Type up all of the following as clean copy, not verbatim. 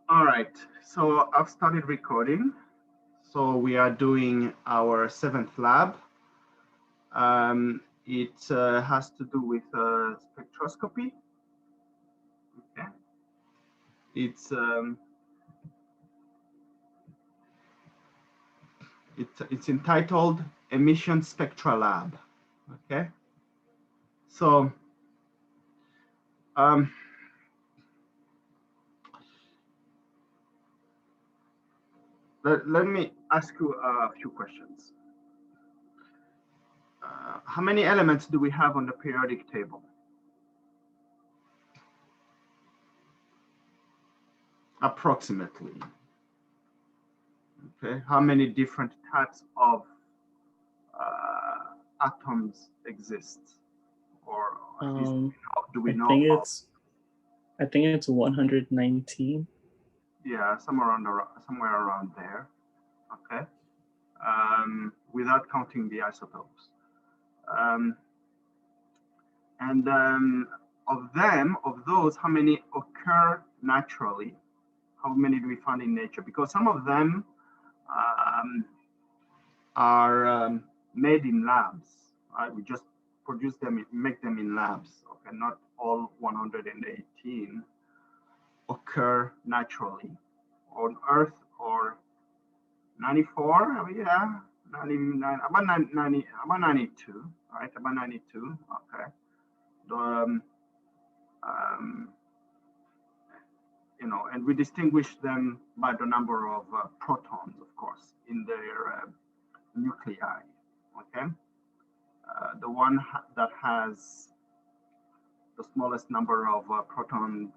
All right, so I've started recording. So we are doing our seventh lab. It has to do with spectroscopy. Okay. It's it's entitled Emission Spectra Lab. Okay. So um, let me ask you a few questions. How many elements do we have on the periodic table? Approximately. Okay. How many different types of atoms exist, or at least do we know? I think it's 119. Yeah, somewhere around there. Okay. Without counting the isotopes. And of those, how many occur naturally? How many do we find in nature? Because some of them are made in labs, right? We just produce them, make them in labs. Okay, not all 118 occur naturally on Earth, or 94. Yeah, 99, about 90, about 92, right? About 92. Okay. Um, um, and we distinguish them by the number of protons, of course, in their nuclei. Okay. The one that has the smallest number of protons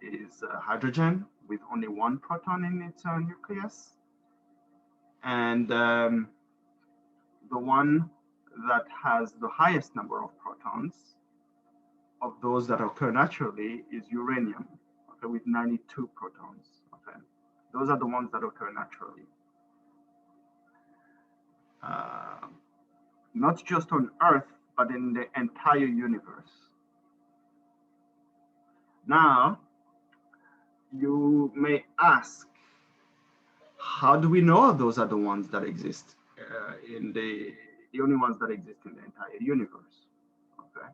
is hydrogen, with only one proton in its nucleus. And the one that has the highest number of protons of those that occur naturally is uranium, okay, with 92 protons. Okay, those are the ones that occur naturally. Not just on Earth, but in the entire universe. Now, you may ask, how do we know those are the ones that exist in the only ones that exist in the entire universe? Okay,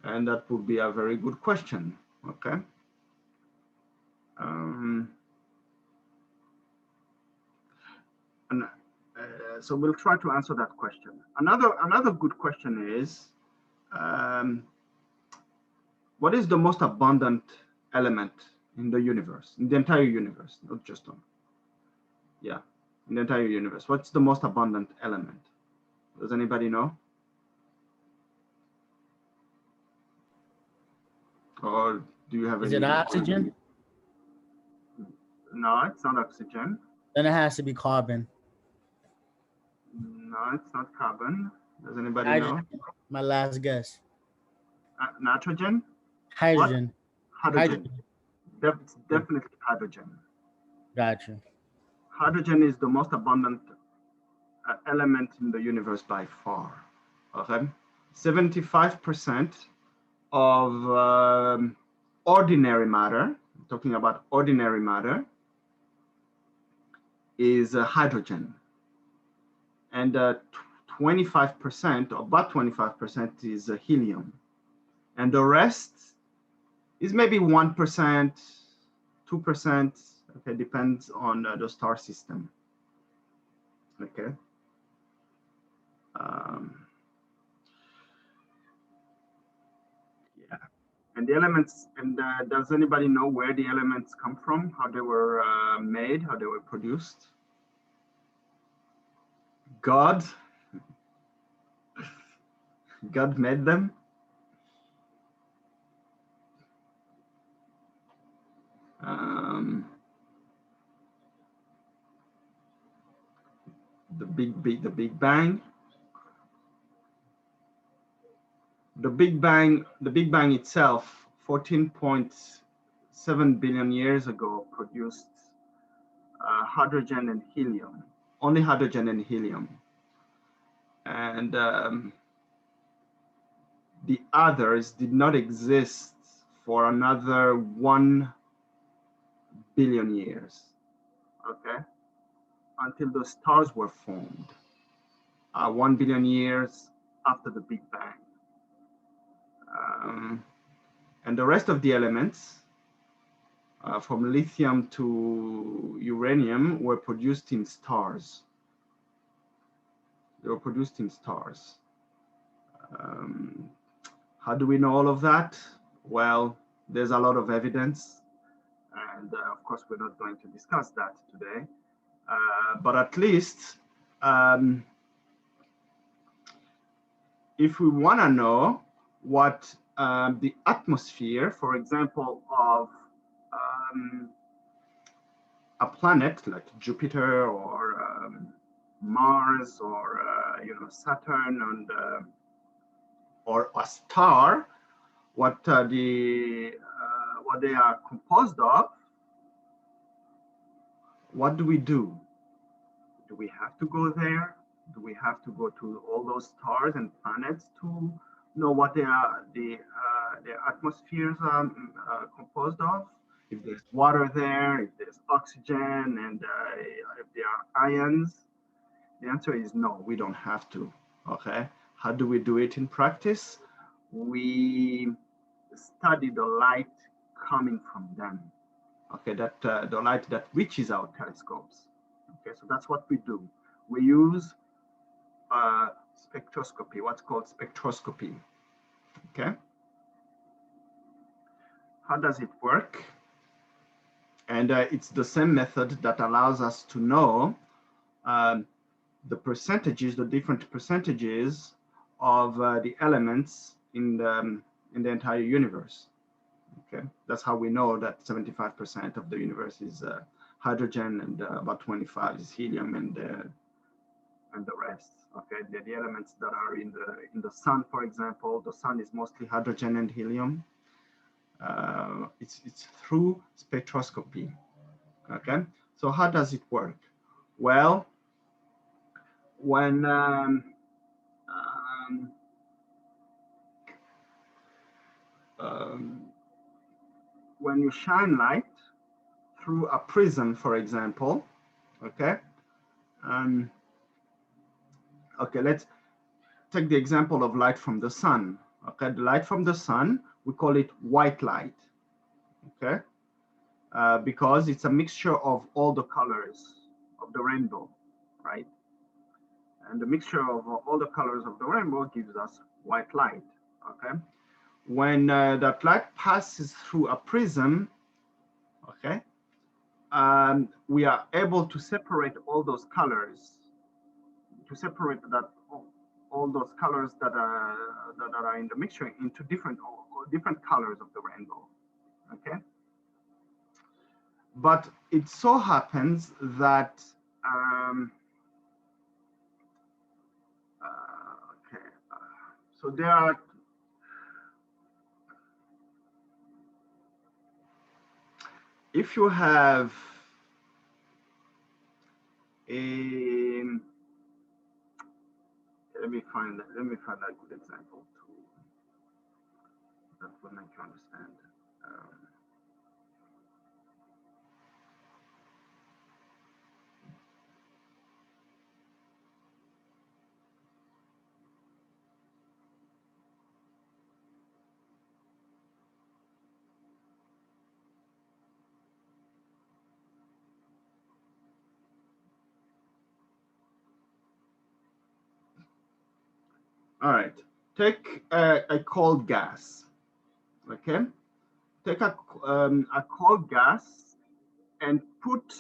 and that would be a very good question. Okay. And so we'll try to answer that question. Another good question is, what is the most abundant element in the universe, in the entire universe, not just on, yeah, in the entire universe? What's the most abundant element? Does anybody know? Or do you have Is it oxygen? No, it's not oxygen. Then it has to be carbon. No, it's not carbon. Does anybody Hydrogen. know? My last guess. Nitrogen? Hydrogen. What? Hydrogen. It's definitely hydrogen. Gotcha. Hydrogen is the most abundant element in the universe by far. Okay, 75% of ordinary matter, talking about ordinary matter, is hydrogen, and 25%, about 25%, is helium, and the rest is maybe 1%, 2%. Okay, depends on the star system. Okay. Yeah, and the elements, and does anybody know where the elements come from, how they were made, how they were produced? God made them. The Big Bang. The Big Bang itself, 14.7 billion years ago, produced hydrogen and helium, only hydrogen and helium. And the others did not exist for another 1 billion years, okay, until the stars were formed, 1 billion years after the Big Bang. And the rest of the elements, from lithium to uranium, were produced in stars. They were produced in stars. How do we know all of that? Well, there's a lot of evidence, and of course, we're not going to discuss that today. But at least, if we want to know what the atmosphere, for example, of a planet like Jupiter or Mars or Saturn and or a star, what they are composed of, what do we do? Do we have to go there? Do we have to go to all those stars and planets to know what their atmospheres are composed of? If there's water there, if there's oxygen, and if there are ions? The answer is no, we don't have to, okay? How do we do it in practice? We study the light coming from them, okay? That the light that reaches our telescopes, okay? So that's what we do. We use spectroscopy, what's called spectroscopy, okay? How does it work? And it's the same method that allows us to know the percentages, the different percentages of the elements in the entire universe. Okay, that's how we know that 75% of the universe is hydrogen, and about 25 is helium, and the rest. Okay, the elements that are in the sun, for example, the sun is mostly hydrogen and helium. It's through spectroscopy. Okay, so how does it work? Well, when when you shine light through a prism, for example, okay. Okay, let's take the example of light from the sun. Okay, the light from the sun, we call it white light. Okay, because it's a mixture of all the colors of the rainbow, right? And the mixture of all the colors of the rainbow gives us white light. Okay, when that light passes through a prism, okay, we are able to separate all those colors, to separate all those colors that are in the mixture into different colors of the rainbow. Okay, but it so happens that so there are if you have a let me find a good example that will make you understand. All right, take a cold gas, okay? Take a cold gas and put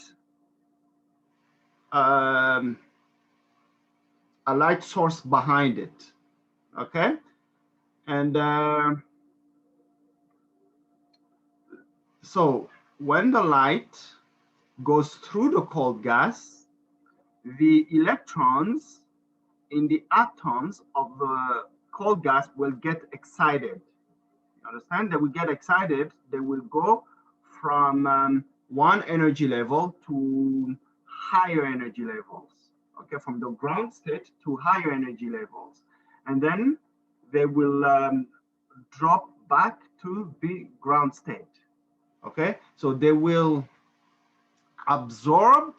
a light source behind it, okay? And so when the light goes through the cold gas, the electrons in the atoms of the cold gas will get excited. You understand? They will get excited. They will go from one energy level to higher energy levels. Okay, from the ground state to higher energy levels, and then they will drop back to the ground state. Okay, so they will absorb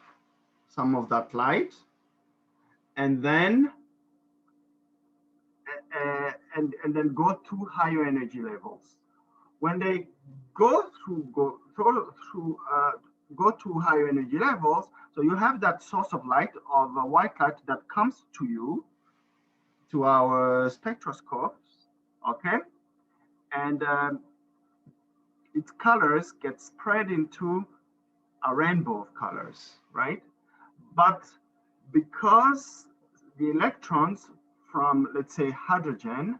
some of that light, and then then go to higher energy levels. When they go to higher energy levels, so you have that source of light, of white light, that comes to you, to our spectroscopes, okay, and its colors get spread into a rainbow of colors, right? But because the electrons from, let's say, hydrogen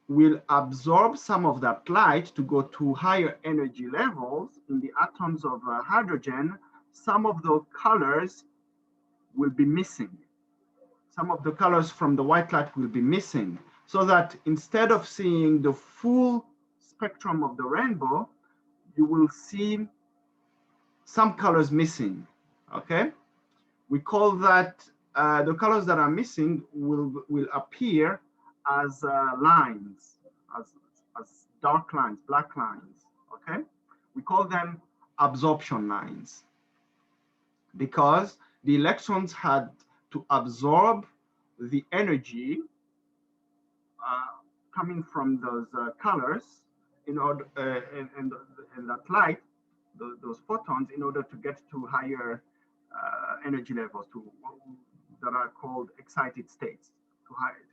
will absorb some of that light to go to higher energy levels in the atoms of hydrogen, some of the colors will be missing. Some of the colors from the white light will be missing, so that instead of seeing the full spectrum of the rainbow, you will see some colors missing, okay? We call that, the colors that are missing will appear as lines, as dark lines, black lines, okay? We call them absorption lines, because the electrons had to absorb the energy coming from those colors in order, and that light, those photons, in order to get to higher energy levels, that are called excited states,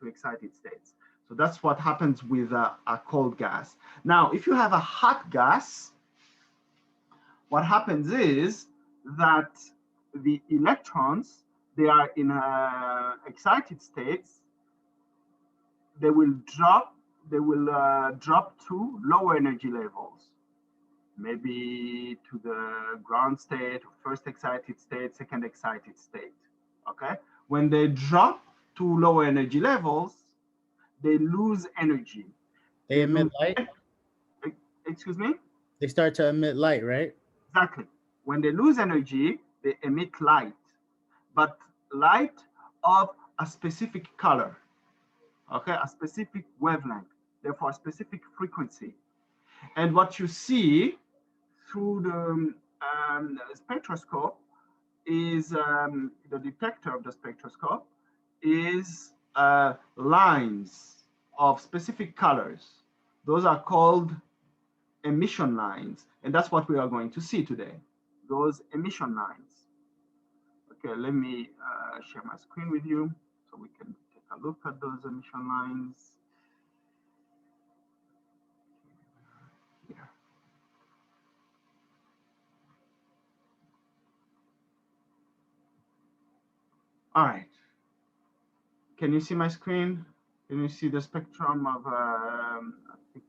to excited states. So that's what happens with a cold gas. Now, if you have a hot gas, what happens is that the electrons, they are in excited states, they will drop to lower energy levels, maybe to the ground state, first excited state, second excited state, okay? When they drop to lower energy levels, they lose energy. They emit light? Excuse me? They start to emit light, right? Exactly. When they lose energy, they emit light, but light of a specific color, okay? A specific wavelength, therefore a specific frequency. And what you see through the spectroscope is, the detector of the spectroscope is lines of specific colors. Those are called emission lines, and that's what we are going to see today, those emission lines. Okay, let me share my screen with you so we can take a look at those emission lines. Here. All right. Can you see my screen? Can you see the spectrum of, I think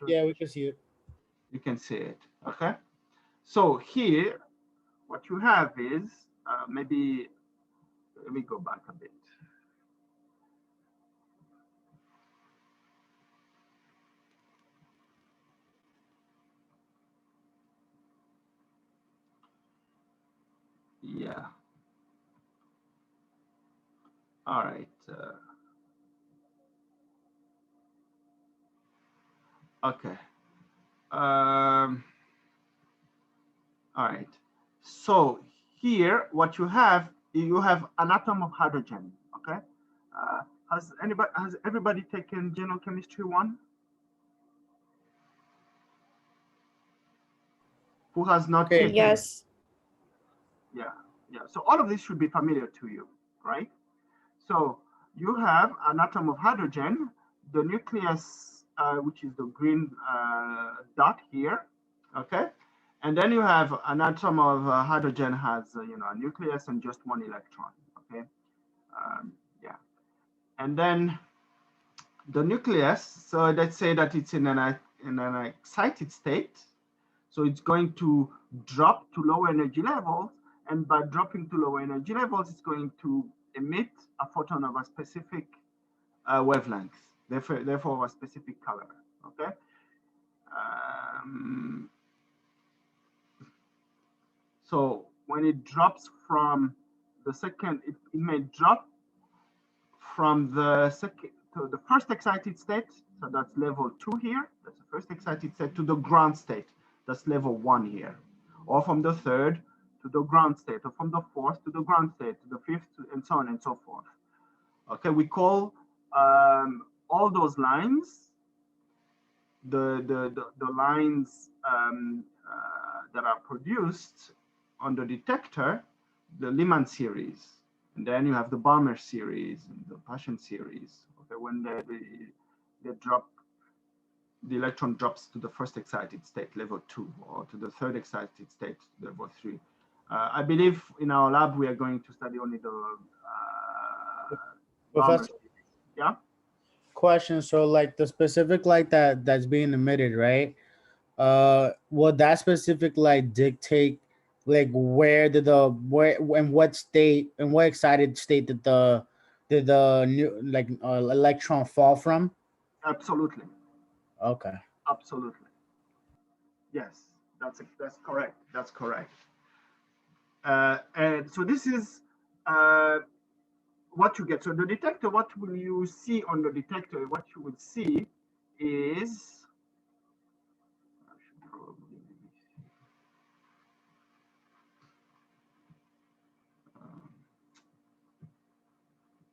Yeah, we can see it. You can see it, okay? So here, what you have is, maybe, let me go back a bit. Yeah. All right. Okay. All right. So here, what you have an atom of hydrogen. Okay. Has everybody taken general chemistry 1? Who has not Okay. taken? Yes. Yeah. Yeah. So all of this should be familiar to you, right? So you have an atom of hydrogen, the nucleus, which is the green dot here, okay? And then you have an atom of hydrogen has, a nucleus and just 1 electron, okay? Yeah. And then the nucleus, so let's say that it's in an excited state. So it's going to drop to lower energy levels, and by dropping to lower energy levels, it's going to emit a photon of a specific wavelength, therefore of a specific color, okay? So when it drops from the second, it may drop from the second to the first excited state, so that's level 2 here, that's the first excited state, to the ground state, That's level 1 here. Or from the 3rd to the ground state, or from the 4th to the ground state, to the 5th, and so on and so forth. Okay, we call all those lines, the lines that are produced on the detector, the Lyman series. And then you have the Balmer series, and the Paschen series. Okay, when they drop, the electron drops to the first excited state, level 2, or to the third excited state, level 3. I believe in our lab we are going to study only the Balmer series. Yeah. Question. So like the specific light that's being emitted, right? Will that specific light dictate like where in what state, in what excited state did the new electron fall from? Absolutely. Okay. Absolutely. Yes, that's correct. That's correct. And so this is what you get. So the detector, what will you see on the detector? What you will see is, I should probably,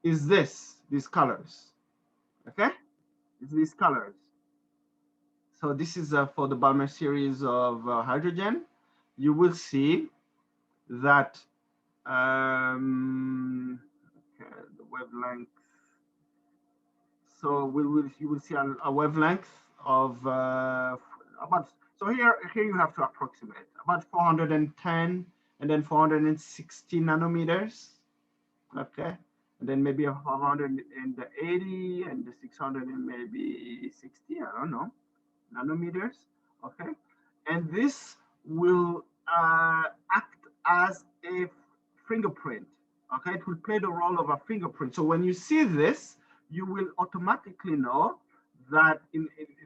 is these colors. Okay, it's these colors. So this is for the Balmer series of hydrogen. You will see that okay, the wavelength. So you will see a wavelength of about. So here you have to approximate about 410 and then 460 nanometers. Okay, and then maybe 480 and the 600 and maybe 60. I don't know, nanometers. Okay, and this will act as a fingerprint. Okay, it will play the role of a fingerprint. So when you see this, you will automatically know that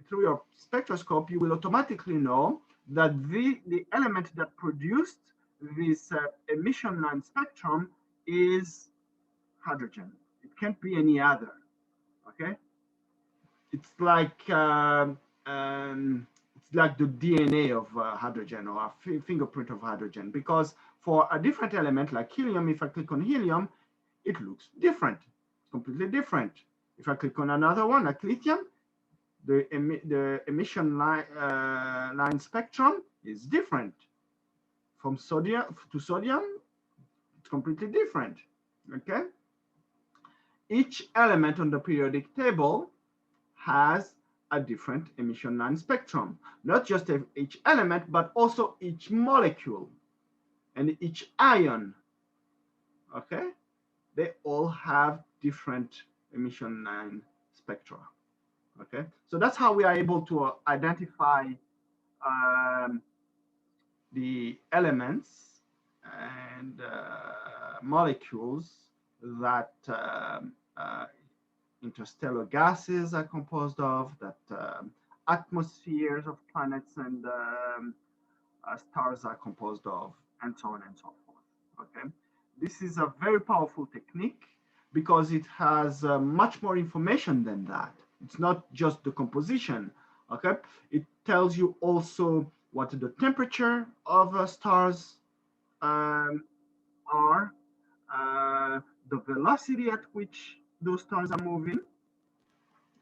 through your spectroscope, you will automatically know that the element that produced this emission line spectrum is hydrogen. It can't be any other. Okay, it's like the DNA of hydrogen, or a fingerprint of hydrogen, because for a different element like helium, if I click on helium, it looks different, completely different. If I click on another one like lithium, the emission line spectrum is different. From sodium to sodium, it's completely different. Okay, each element on the periodic table has a different emission line spectrum, not just each element, but also each molecule and each ion. Okay, they all have different emission line spectra. Okay, so that's how we are able to identify the elements and molecules that interstellar gases are composed of, that atmospheres of planets and stars are composed of, and so on and so forth. Okay, this is a very powerful technique because it has much more information than that. It's not just the composition. Okay, it tells you also what the temperature of stars are, the velocity at which those stars are moving.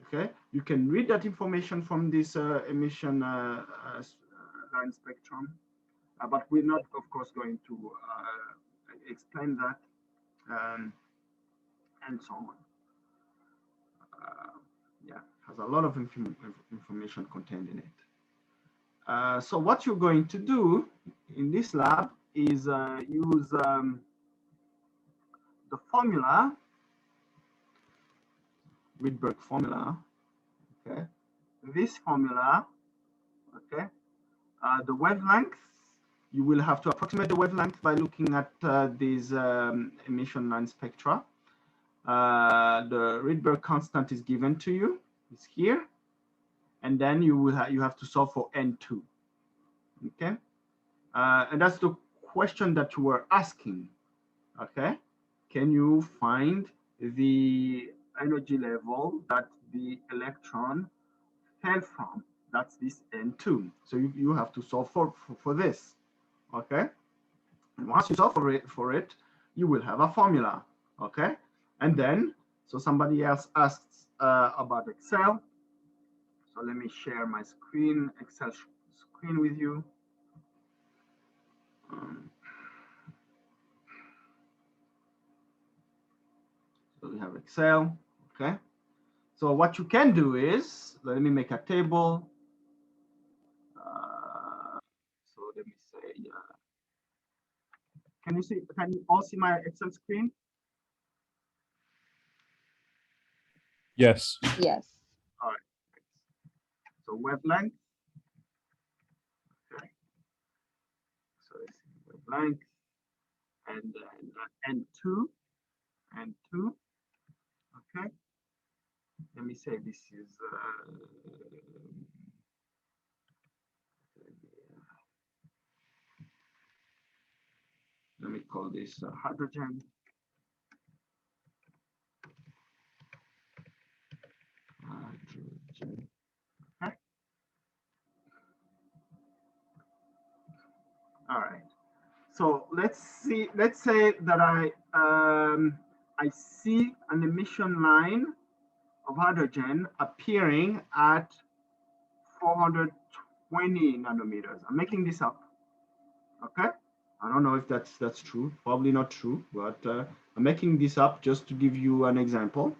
Okay, you can read that information from this emission line spectrum, but we're not, of course, going to explain that and so on. Yeah, has a lot of information contained in it. So what you're going to do in this lab is use the formula, Rydberg formula. Okay, this formula. Okay, the wavelength. You will have to approximate the wavelength by looking at these emission line spectra. The Rydberg constant is given to you. It's here, and then you have to solve for N2. Okay, and that's the question that you were asking. Okay, can you find the energy level that the electron fell from? That's this N2. So you have to solve for this. Okay. And once you solve for it, you will have a formula. Okay. And then, so somebody else asks about Excel. So let me share my screen, Excel screen with you. So we have Excel. Okay. So what you can do is, let me make a table. So let me say, can you all see my Excel screen? Yes. Yes. All right. So wavelength. Okay. So it's wavelength, and then N2, N2. Okay. Let me say this is. Let me call this hydrogen. Hydrogen. Okay. All right. So let's see. Let's say that I see an emission line of hydrogen appearing at 420 nanometers. I'm making this up. Okay. I don't know if that's true. Probably not true, but I'm making this up just to give you an example.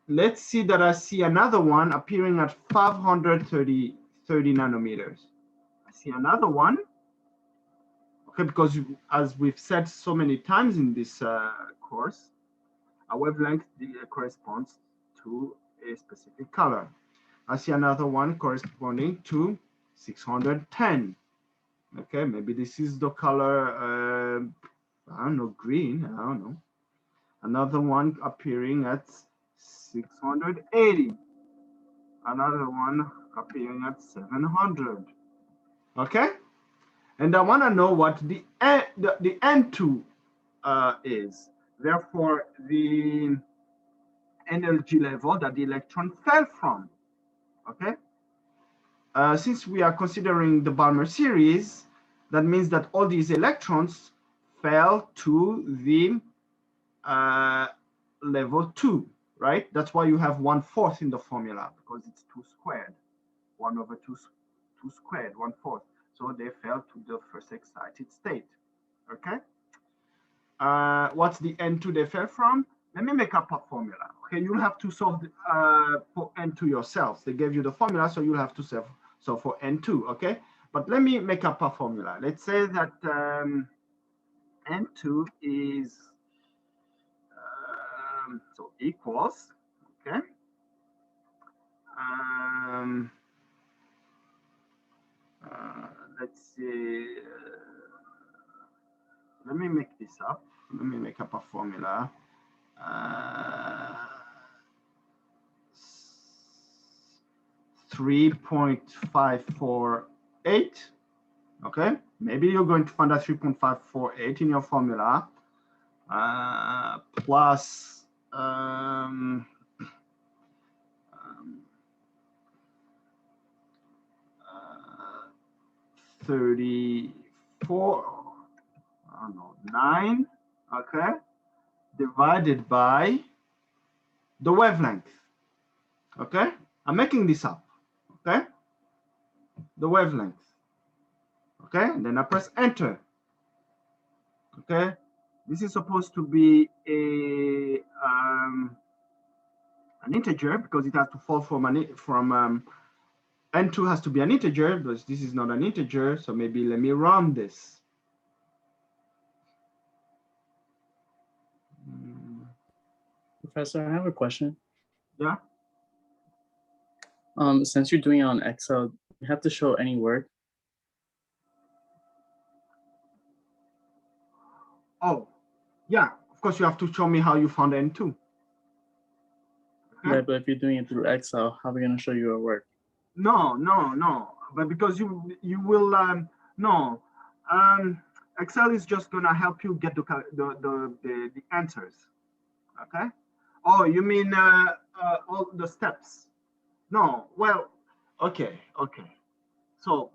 Let's see that I see another one appearing at 530 nanometers. I see another one. Okay, because as we've said so many times in this course, a wavelength corresponds to a specific color. I see another one corresponding to 610. Okay, maybe this is the color, I don't know, green, I don't know. Another one appearing at 680. Another one appearing at 700. Okay? And I want to know what the N2 is. Therefore, the energy level that the electron fell from. Okay? Since we are considering the Balmer series, that means that all these electrons fell to the level 2, right? That's why you have 1/4 in the formula, because it's 2 squared. 1 over 2 squared, 1/4. So they fell to the first excited state. Okay. What's the N2 they fell from? Let me make up a formula. Okay, you'll have to solve for N2 yourselves. They gave you the formula, so you'll have to solve for N2. Okay, but let me make up a formula. Let's say that N2 is so equals. Okay. Let's see. Let me make this up. Let me make up a formula. 3.548. Okay, maybe you're going to find a 3.548 in your formula, plus 34, I don't know, 9, okay, divided by the wavelength. Okay, I'm making this up. Okay, the wavelength. Okay, and then I press enter. Okay, this is supposed to be an integer, because it has to fall from N2 has to be an integer, but this is not an integer, so maybe let me run this. Professor, I have a question. Yeah. Since you're doing it on Excel, you have to show any word. Oh, yeah. Of course, you have to show me how you found N2. Okay. Right, but if you're doing it through Excel, how are we going to show you a word? No. But because you will no. Excel is just gonna help you get the answers. Okay. Oh, you mean all the steps? No, well, okay. So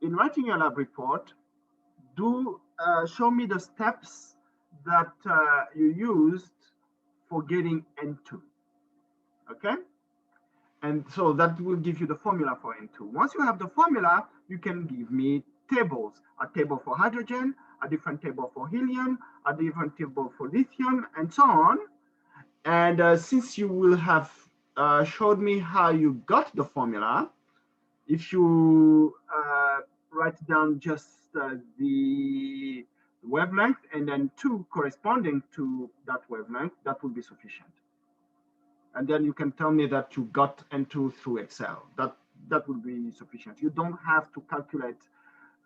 in writing your lab report, do show me the steps that you used for getting N2. Okay, and so that will give you the formula for N2. Once you have the formula, you can give me tables, a table for hydrogen, a different table for helium, a different table for lithium, and so on. And since you will have showed me how you got the formula, if you write down just the wavelength and then 2 corresponding to that wavelength, that will be sufficient. And then you can tell me that you got N2 through Excel. That will be sufficient. You don't have to calculate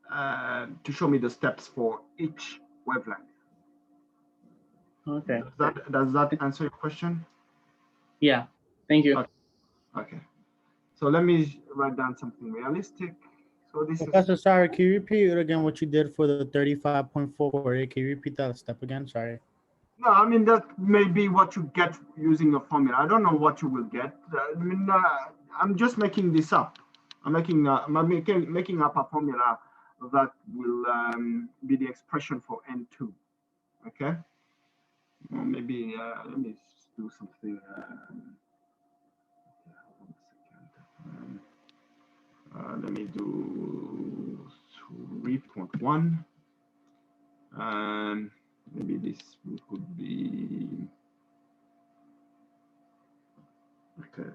to show me the steps for each wavelength. Okay. Does that answer your question? Yeah. Thank you. Okay. So let me write down something realistic. So this Professor, is. sorry, can you repeat again what you did for the 35.48? Can you repeat that step again? Sorry. No, I mean, that may be what you get using a formula. I don't know what you will get. I mean, I'm just making this up. I'm making up a formula that will be the expression for N2. Okay. Well, maybe let me do something. Let me do 3.1. Maybe this could be okay.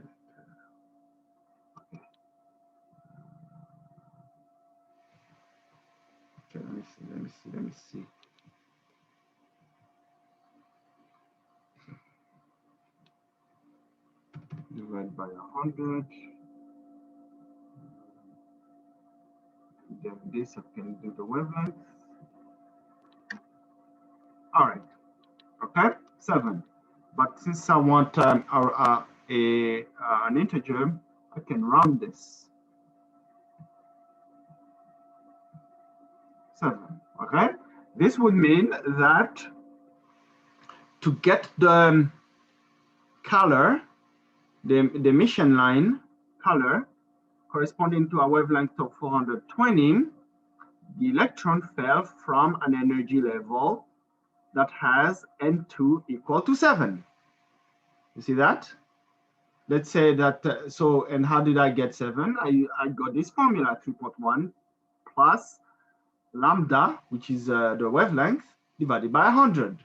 Okay, let me see. Divide by 100. Then this I can do the wavelength. All right. Okay, 7. But since I want an integer, I can round this. 7. Okay. This would mean that to get the color, the emission line color corresponding to a wavelength of 420, the electron fell from an energy level that has N2 equal to 7. You see that? Let's say that, so, and how did I get 7? I got this formula, 3.1 plus lambda, which is the wavelength, divided by 100.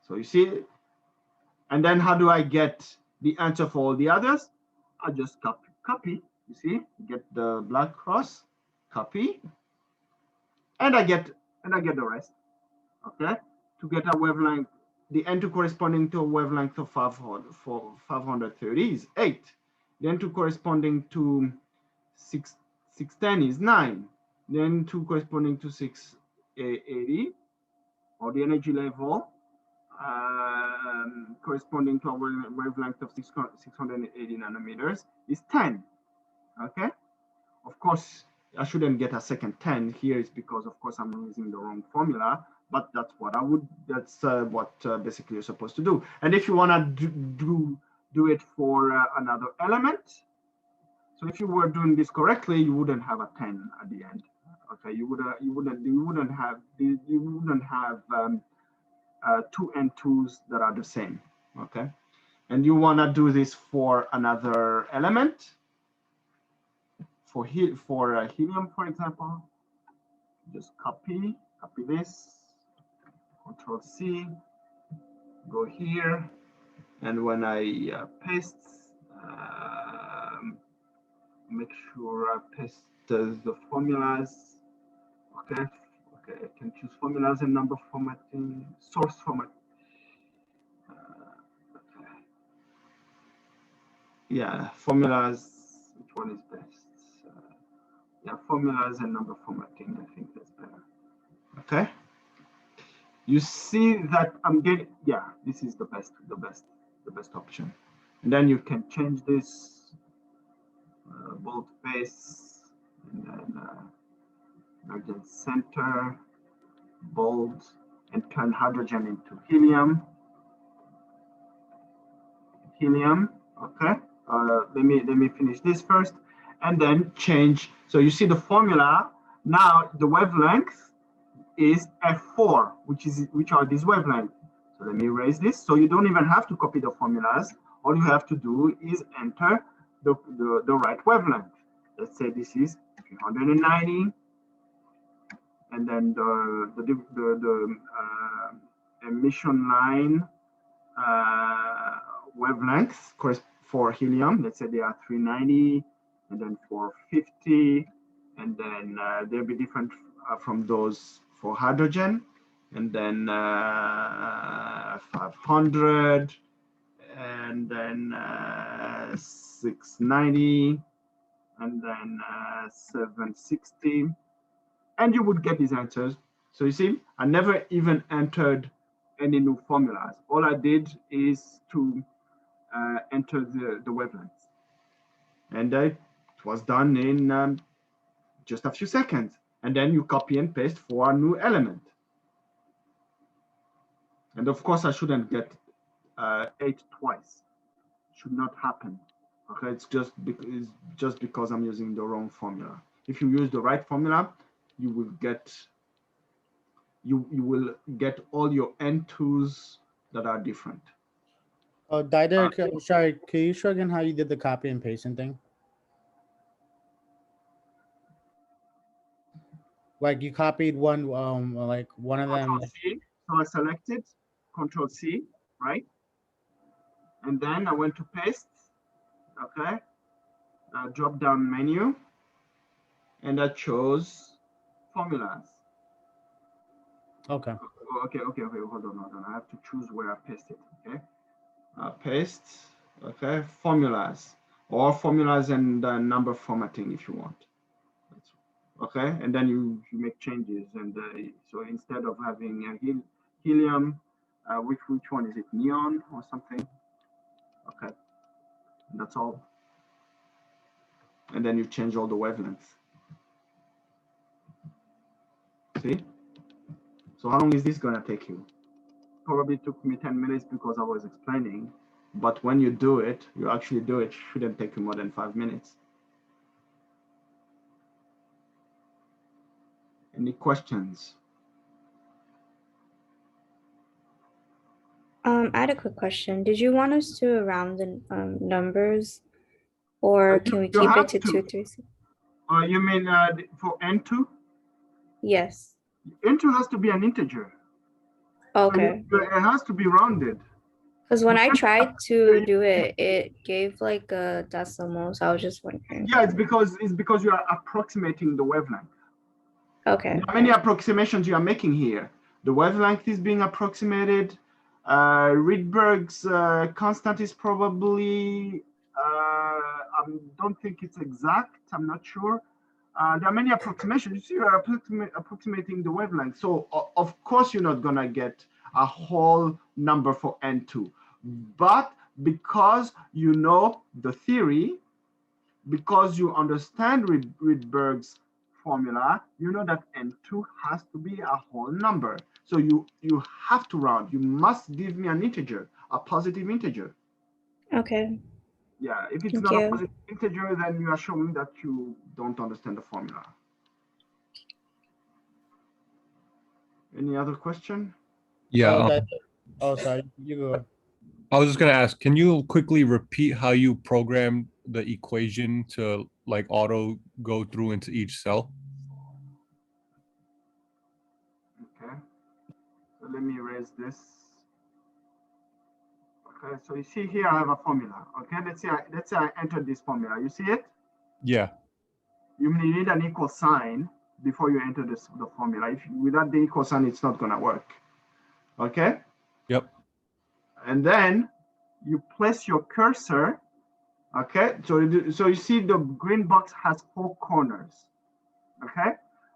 So you see, and then how do I get the answer for all the others? I just copy, you see, get the black cross, copy, and I get the rest, okay? To get a wavelength, the N2 corresponding to a wavelength of 530 is 8. The N2 corresponding to 610 is 9. The N2 corresponding to 680, or the energy level corresponding to a wavelength of 680 nanometers is 10. Okay. Of course, I shouldn't get a second 10 here. Is because, of course, I'm using the wrong formula. But that's what I would. That's what basically you're supposed to do. And if you want to do it for another element, so if you were doing this correctly, you wouldn't have a 10 at the end. Okay, you wouldn't have 2 N2s that are the same. Okay, and you want to do this for another element. For helium, for example, just copy this, Control C, go here, and when I paste, make sure I paste the formulas. Okay, I can choose formulas and number formatting, source format. Okay. Yeah, formulas. Which one is best? Yeah, formulas and number formatting. I think that's better. Okay. You see that I'm getting. Yeah, this is the best option. And then you can change this boldface, and then hydrogen center, bold, and turn hydrogen into helium. Okay, let me finish this first, and then change. So you see the formula now. The wavelength is f4, which are these wavelengths. So let me erase this. So you don't even have to copy the formulas. All you have to do is enter the right wavelength. Let's say this is 390, and then the emission line wavelengths for helium. Let's say they are 390, and then 450, and then they'll be different from those for hydrogen, and then 500, and then 690, and then 760, and you would get these answers. So you see, I never even entered any new formulas. All I did is to enter the wavelengths, and it was done in just a few seconds. And then you copy and paste for a new element. And of course, I shouldn't get 8 twice. Should not happen. Okay, it's just because I'm using the wrong formula. If you use the right formula, you will get all your N2s that are different. Oh, Dider, sorry, can you show again how you did the copy and pasting thing? Like you copied one, like one of them. Control-C. So I selected Control-C, right? And then I went to paste. Okay. Drop down menu, and I chose formulas. Okay. Okay. Hold on. I have to choose where I paste it. Okay. Paste. Okay. Formulas, or formulas and number formatting if you want. Okay. And then you make changes. And so instead of having helium, which one is it? Neon or something? Okay. And that's all. And then you change all the wavelengths. See? So how long is this gonna take you? Probably took me 10 minutes because I was explaining, but when you do it, you actually do it, shouldn't take you more than 5 minutes. Any questions? I had a quick question. Did you want us to round the numbers, or can we keep it to 2, 3, 6? You mean for N2? Yes. N2 has to be an integer. Okay. It has to be rounded. Because when I tried to do it, it gave like a decimal. So I was just wondering. Yeah, it's because you are approximating the wavelength. Okay. How many approximations you are making here? The wavelength is being approximated. Rydberg's constant is probably, I don't think it's exact. I'm not sure. There are many approximations. You are approximating the wavelength. So of course you're not gonna get a whole number for N2, but because you know the theory, because you understand Rydberg's formula, you know that N2 has to be a whole number. So you have to round. You must give me an integer, a positive integer. Okay. Yeah, if it's not a positive integer, then you are showing that you don't understand the formula. Any other question? Yeah. Oh, sorry, you go. I was just gonna ask, can you quickly repeat how you programmed the equation to like auto go through into each cell? Okay, so let me erase this. Okay, so you see here I have a formula. Okay, let's say I entered this formula. You see it? Yeah. You need an equal sign before you enter the formula. Without the equal sign, it's not gonna work. Okay? Yep. And then you place your cursor. Okay, so you see the green box has 4 corners. Okay?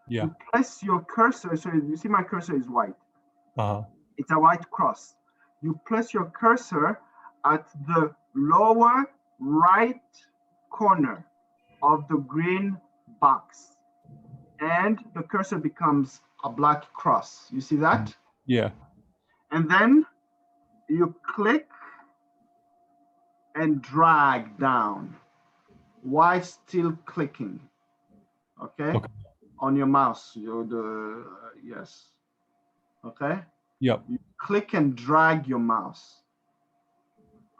Yeah. You place your cursor, so you see my cursor is white. Uh-huh. It's a white cross. You place your cursor at the lower right corner of the green box, and the cursor becomes a black cross. You see that? Yeah. And then you click and drag down while still clicking, okay? Okay. On your mouse, yes, okay? Yep. You click and drag your mouse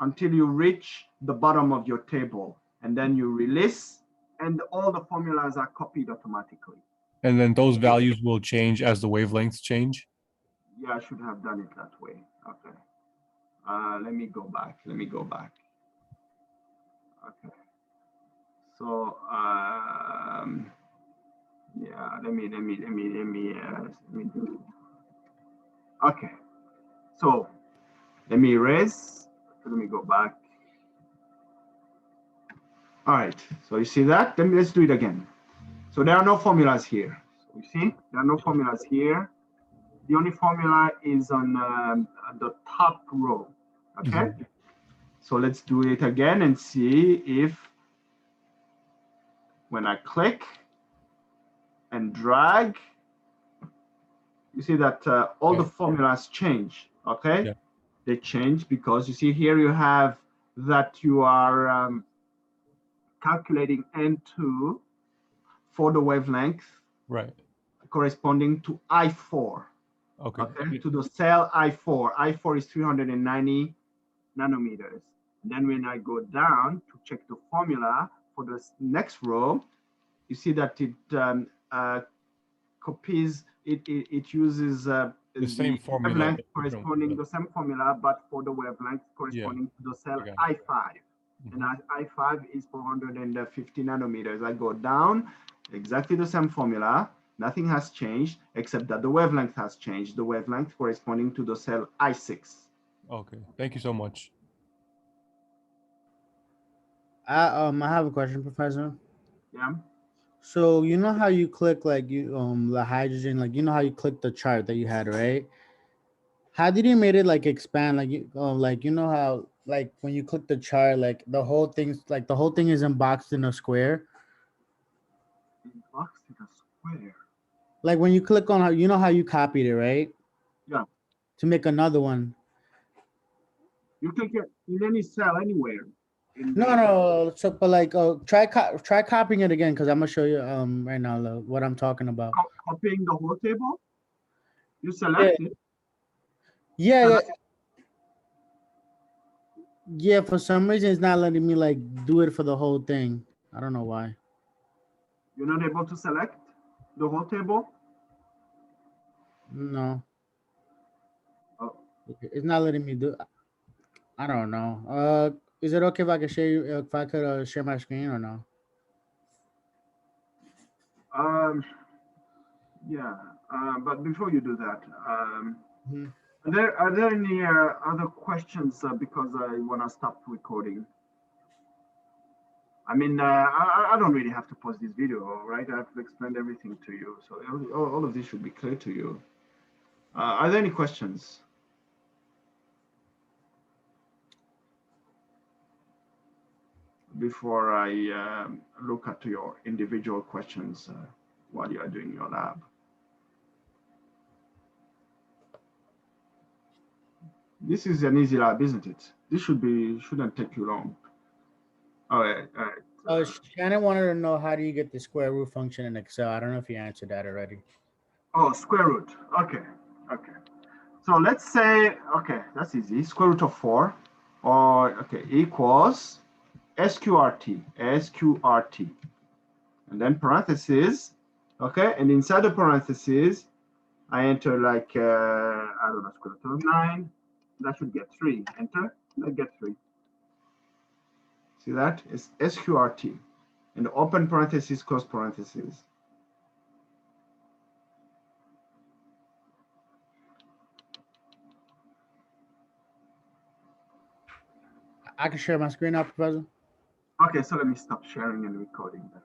until you reach the bottom of your table, and then you release, and all the formulas are copied automatically. And then those values will change as the wavelengths change? Yeah, I should have done it that way. Okay. Let me go back. Okay. So, yeah, let me do. Okay. So, let me erase. Let me go back. All right. So you see that? Let's do it again. So there are no formulas here. So you see, there are no formulas here. The only formula is on the top row. Okay. So let's do it again and see if when I click and drag, you see that all the formulas change. Okay. Yeah. They change because you see here you have that you are calculating N2 for the wavelength, right, corresponding to I4. Okay. To the cell I4. I4 is 390 nanometers. Then when I go down to check the formula for the next row, you see that it copies, it uses The same formula, wavelength corresponding the same formula, but for the wavelength corresponding to the cell I5. And I5 is 450 nanometers. I go down, exactly the same formula. Nothing has changed except that the wavelength has changed. The wavelength corresponding to the cell I6. Okay, thank you so much. I have a question, Professor. Yeah. So you know how you click like the hydrogen, like you know how you click the chart that you had, right? How did you made it like expand, like you know how like when you click the chart, like the whole thing's like the whole thing is boxed in a square. Boxed in a square. Like when you click on how you know how you copied it, right? Yeah. To make another one. You click it in any cell anywhere. No. So, but like, try copying it again because I'm gonna show you right now what I'm talking about. Copying the whole table. You select it. Yeah. Yeah. For some reason, it's not letting me like do it for the whole thing. I don't know why. You're not able to select the whole table. No. Oh. It's not letting me do. I don't know. Is it okay if I could share you? If I could share my screen or no? Yeah. But before you do that, Mhm. are there any other questions? Because I want to stop recording. I mean, I don't really have to pause this video, right? I have to explain everything to you. So all of this should be clear to you. Are there any questions? Before I look at your individual questions while you are doing your lab. This is an easy lab, isn't it? This shouldn't take you long. All right. Shannon wanted to know how do you get the square root function in Excel. I don't know if you answered that already. Oh, square root. Okay. So let's say, okay, that's easy. Square root of 4, or okay, equals SQRT, and then parentheses. Okay, and inside the parentheses, I enter like I don't know, square root of 9. That should get 3. Enter. I get 3. See that? It's SQRT. And open parentheses, close parentheses. I can share my screen now, Professor. Okay, so let me stop sharing and recording then.